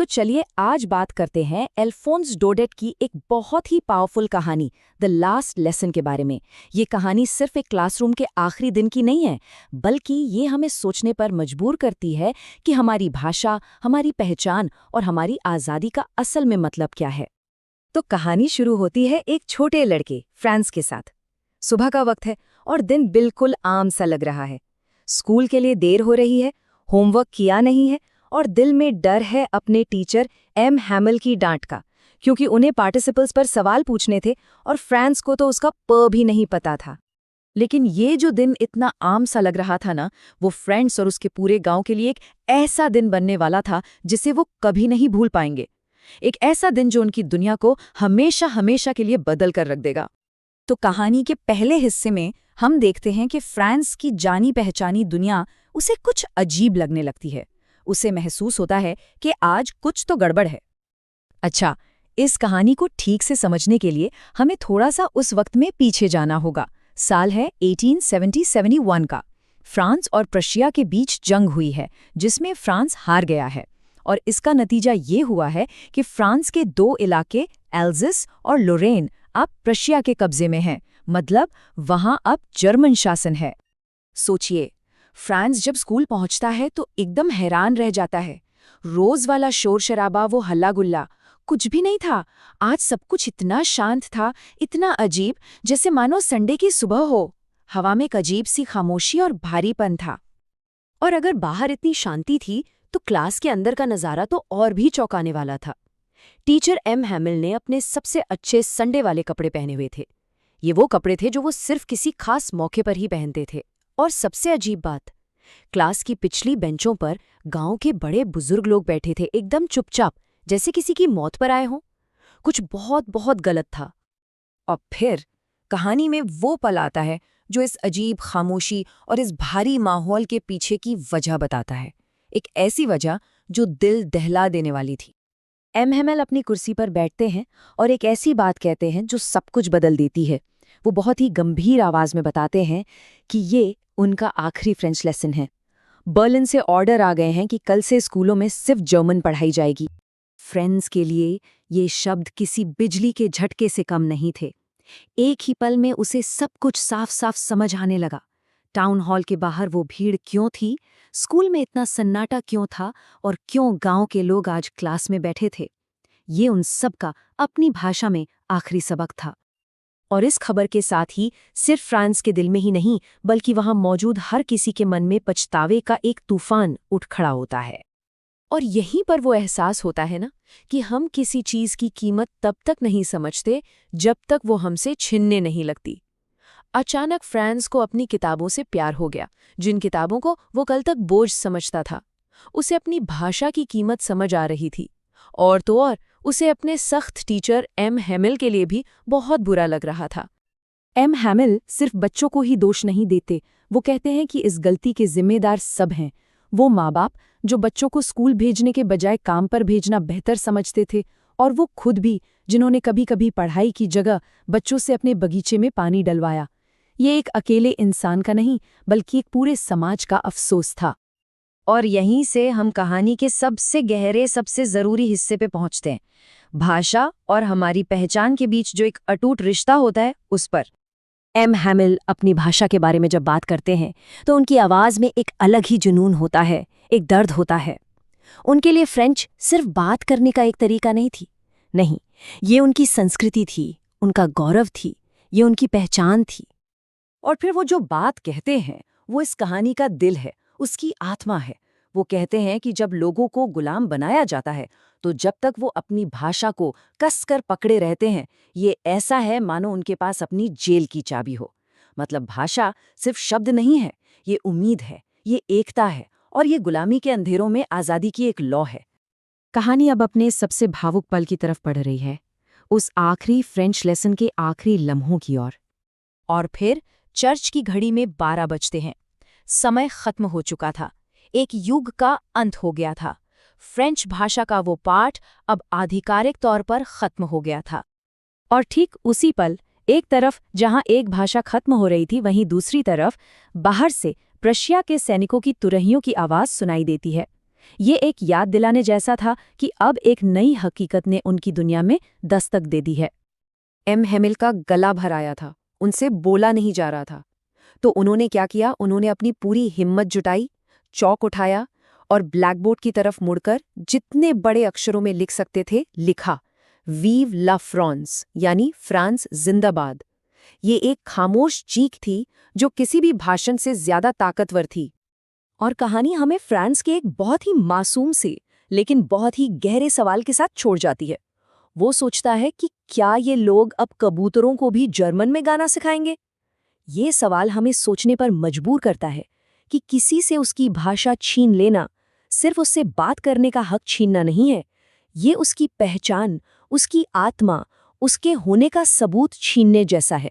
तो चलिए आज बात करते हैं एल्फोंस डोडेट की एक बहुत ही पावरफुल कहानी द लास्ट लेसन के बारे में। ये कहानी सिर्फ एक क्लासरूम के आखिरी दिन की नहीं है, बल्कि ये हमें सोचने पर मजबूर करती है कि हमारी भाषा, हमारी पहचान और हमारी आज़ादी का असल में मतलब क्या है। तो कहानी शुरू होती है एक छोटे लड़के फ्रांस के साथ। सुबह का वक्त है और दिन बिल्कुल आम सा लग रहा है। स्कूल के लिए देर हो रही है, होमवर्क किया नहीं है और दिल में डर है अपने टीचर एम हैमिल की डांट का, क्योंकि उन्हें पार्टिसिपल्स पर सवाल पूछने थे और फ्रांस को तो उसका प भी नहीं पता था। लेकिन ये जो दिन इतना आम सा लग रहा था ना, वो फ्रेंड्स और उसके पूरे गांव के लिए एक ऐसा दिन बनने वाला था जिसे वो कभी नहीं भूल पाएंगे। एक ऐसा दिन जो उनकी दुनिया को हमेशा हमेशा के लिए बदल कर रख देगा। तो कहानी के पहले हिस्से में हम देखते हैं कि फ्रांस की जानी पहचानी दुनिया उसे कुछ अजीब लगने लगती है। उसे महसूस होता है कि आज कुछ तो गड़बड़ है। अच्छा, इस कहानी को ठीक से समझने के लिए हमें थोड़ा सा उस वक्त में पीछे जाना होगा। साल है 1870-71 का। फ्रांस और प्रशिया के बीच जंग हुई है, जिसमें फ्रांस हार गया है। और इसका नतीजा ये हुआ है कि फ्रांस के दो इलाके एल्ज़स और लोरेन अब प्रशिया के कब्जे में हैं, मतलब वहां अब जर्मन शासन है। सोचिए, फ्रांस जब स्कूल पहुंचता है तो एकदम हैरान रह जाता है। रोज वाला शोर शराबा, वो हल्ला गुल्ला कुछ भी नहीं था। आज सब कुछ इतना शांत था, इतना अजीब, जैसे मानो संडे की सुबह हो। हवा में एक अजीब सी खामोशी और भारीपन था। और अगर बाहर इतनी शांति थी तो क्लास के अंदर का नज़ारा तो और भी चौंकाने वाला था। टीचर एम हैमिल ने अपने सबसे अच्छे संडे वाले कपड़े पहने हुए थे। ये वो कपड़े थे जो वो सिर्फ किसी खास मौके पर ही पहनते थे। और सबसे अजीब बात, क्लास की पिछली बेंचों पर गांव के बड़े बुजुर्ग लोग बैठे थे, एकदम चुपचाप, जैसे किसी की मौत पर आए हों। कुछ बहुत बहुत गलत था। और फिर कहानी में वो पल आता है जो इस अजीब खामोशी और इस भारी माहौल के पीछे की वजह बताता है। एक ऐसी वजह जो दिल दहला देने वाली थी। एम हैमिल अपनी कुर्सी पर बैठते हैं और एक ऐसी बात कहते हैं जो सब कुछ बदल देती है। वो बहुत ही गंभीर आवाज में बताते हैं कि ये उनका आखिरी फ्रेंच लेसन है। बर्लिन से ऑर्डर आ गए हैं कि कल से स्कूलों में सिर्फ जर्मन पढ़ाई जाएगी। फ्रेंड्स के लिए ये शब्द किसी बिजली के झटके से कम नहीं थे। एक ही पल में उसे सब कुछ साफ साफ समझ आने लगा। टाउन हॉल के बाहर वो भीड़ क्यों थी, स्कूल में इतना सन्नाटा क्यों था, और क्यों गांव के लोग आज क्लास में बैठे थे। ये उन सब का अपनी भाषा में आखिरी सबक था। और इस खबर के साथ ही सिर्फ फ्रांस के दिल में ही नहीं, बल्कि वहां मौजूद हर किसी के मन में पछतावे का एक तूफान उठ खड़ा होता है। और यहीं पर वो एहसास होता है ना कि हम किसी चीज की कीमत तब तक नहीं समझते जब तक वो हमसे छिनने नहीं लगती। अचानक फ्रांस को अपनी किताबों से प्यार हो गया, जिन किताबों को वो कल तक बोझ समझता था। उसे अपनी भाषा की कीमत समझ आ रही थी। और तो और उसे अपने सख्त टीचर एम हैमिल के लिए भी बहुत बुरा लग रहा था। एम हैमिल सिर्फ बच्चों को ही दोष नहीं देते, वो कहते हैं कि इस गलती के जिम्मेदार सब हैं। वो माँ बाप जो बच्चों को स्कूल भेजने के बजाय काम पर भेजना बेहतर समझते थे, और वो खुद भी जिन्होंने कभी कभी पढ़ाई की जगह बच्चों से अपने बगीचे में पानी डलवाया। ये एक अकेले इंसान का नहीं, बल्कि एक पूरे समाज का अफसोस था। और यहीं से हम कहानी के सबसे गहरे, सबसे जरूरी हिस्से पे पहुंचते हैं, भाषा और हमारी पहचान के बीच जो एक अटूट रिश्ता होता है उस पर। एम हैमिल अपनी भाषा के बारे में जब बात करते हैं तो उनकी आवाज में एक अलग ही जुनून होता है, एक दर्द होता है। उनके लिए फ्रेंच सिर्फ बात करने का एक तरीका नहीं थी, नहीं, ये उनकी संस्कृति थी, उनका गौरव थी, ये उनकी पहचान थी। और फिर वो जो बात कहते हैं वो इस कहानी का दिल है, उसकी आत्मा है। वो कहते हैं कि जब लोगों को गुलाम बनाया जाता है तो जब तक वो अपनी भाषा को कसकर पकड़े रहते हैं, ये ऐसा है मानो उनके पास अपनी जेल की चाबी हो। मतलब भाषा सिर्फ शब्द नहीं है, ये उम्मीद है, ये एकता है, और ये गुलामी के अंधेरों में आज़ादी की एक लौ है। कहानी अब अपने सबसे भावुक पल की तरफ बढ़ रही है, उस आखिरी फ्रेंच लेसन के आखिरी लम्हों की ओर। और फिर चर्च की घड़ी में 12 बजते हैं। समय खत्म हो चुका था, एक युग का अंत हो गया था। फ्रेंच भाषा का वो पाठ अब आधिकारिक तौर पर खत्म हो गया था। और ठीक उसी पल, एक तरफ जहां एक भाषा खत्म हो रही थी, वहीं दूसरी तरफ बाहर से प्रशिया के सैनिकों की तुरहियों की आवाज सुनाई देती है। ये एक याद दिलाने जैसा था कि अब एक नई हकीकत ने उनकी दुनिया में दस्तक दे दी है। एम हेमिल का गला भर आया था, उनसे बोला नहीं जा रहा था। तो उन्होंने क्या किया, उन्होंने अपनी पूरी हिम्मत जुटाई, चौक उठाया और ब्लैकबोर्ड की तरफ मुड़कर जितने बड़े अक्षरों में लिख सकते थे लिखा, वीव ला फ्रांस, यानी फ्रांस जिंदाबाद। ये एक खामोश चीख थी जो किसी भी भाषण से ज्यादा ताकतवर थी। और कहानी हमें फ्रांस के एक बहुत ही मासूम से लेकिन बहुत ही गहरे सवाल के साथ छोड़ जाती है। वो सोचता है कि क्या ये लोग अब कबूतरों को भी जर्मन में गाना सिखाएंगे? ये सवाल हमें सोचने पर मजबूर करता है कि किसी से उसकी भाषा छीन लेना सिर्फ उससे बात करने का हक छीनना नहीं है, ये उसकी पहचान, उसकी आत्मा, उसके होने का सबूत छीनने जैसा है।